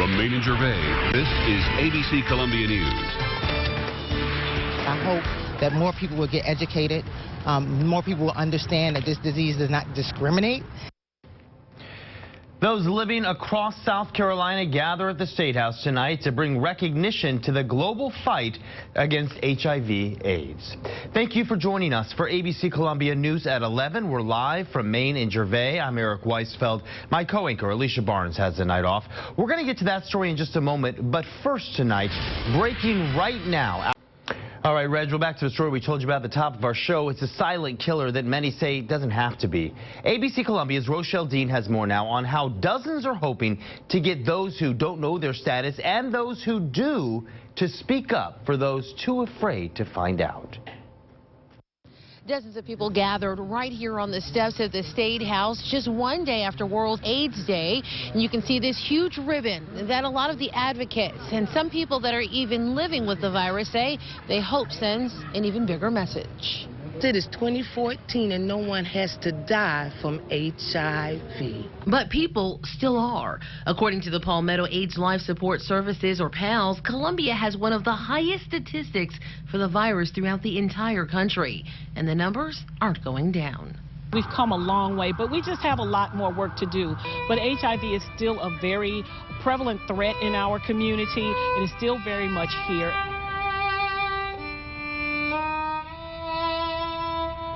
From Maine and Gervais, this is ABC Columbia News. I hope that more people will get educated, more people will understand that this disease does not discriminate. Those living across South Carolina gather at the State House tonight to bring recognition to the global fight against HIV/AIDS. Thank you for joining us for ABC Columbia News at 11. We're live from Maine and Gervais. I'm Eric Weisfeld. My co-anchor Alicia Barnes has the night off. We're going to get to that story in just a moment, but first tonight, breaking right now. All right, Reg, we're back to the story we told you about at the top of our show. It's a silent killer that many say doesn't have to be. ABC Columbia's Rochelle Dean has more now on how dozens are hoping to get those who don't know their status and those who do to speak up for those too afraid to find out. Dozens of people gathered right here on the steps of the State House just one day after World AIDS Day. And you can see this huge ribbon that a lot of the advocates and some people that are even living with the virus say they hope sends an even bigger message. It is 2014 and no one has to die from HIV. But people still are. According to the Palmetto AIDS Life Support Services, or PALS, Columbia has one of the highest statistics for the virus throughout the entire country. And the numbers aren't going down. We've come a long way, but we just have a lot more work to do. But HIV is still a very prevalent threat in our community. It is still very much here.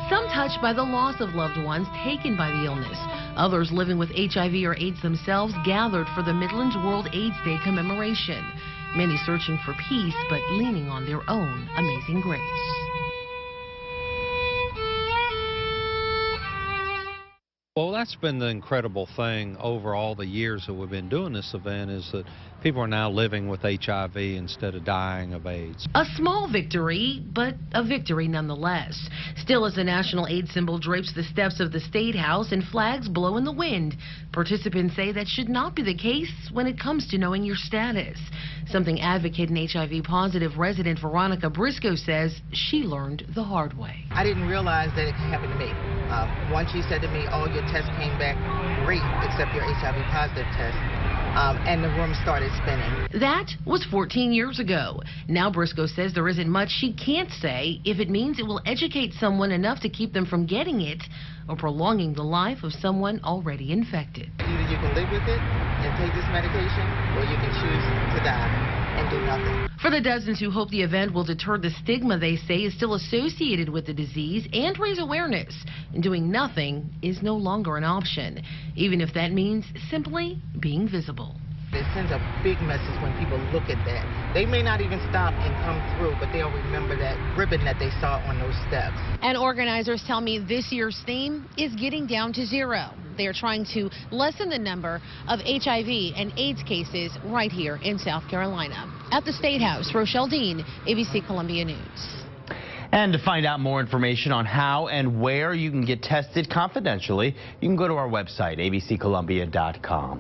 Some touched by the loss of loved ones taken by the illness. Others living with HIV or AIDS themselves gathered for the Midlands World AIDS Day commemoration. Many searching for peace, but leaning on their own amazing grace. Well, that's been the incredible thing over all the years that we've been doing this event, is that people are now living with HIV instead of dying of AIDS. A small victory, but a victory nonetheless. Still, as the national AIDS symbol drapes the steps of the State House and flags blow in the wind, participants say that should not be the case when it comes to knowing your status. Something advocate and HIV-positive resident Veronica Briscoe says she learned the hard way. I didn't realize that it could happen to me. Once she said to me, all your tests came back great except your HIV-positive test. And the room started spinning. That was 14 years ago. Now Briscoe says there isn't much she can't say if it means it will educate someone enough to keep them from getting it or prolonging the life of someone already infected. Either you can live with it and take this medication, or you can choose to die and do nothing. For the dozens who hope the event will deter the stigma they say is still associated with the disease and raise awareness, doing nothing is no longer an option, even if that means simply being visible. It sends a big message when people look at that. They may not even stop and come through, but they'll remember that ribbon that they saw on those steps. And organizers tell me this year's theme is getting down to zero. They are trying to lessen the number of HIV and AIDS cases right here in South Carolina. At the State House, Rochelle Dean, ABC Columbia News. And to find out more information on how and where you can get tested confidentially, you can go to our website, abccolumbia.com.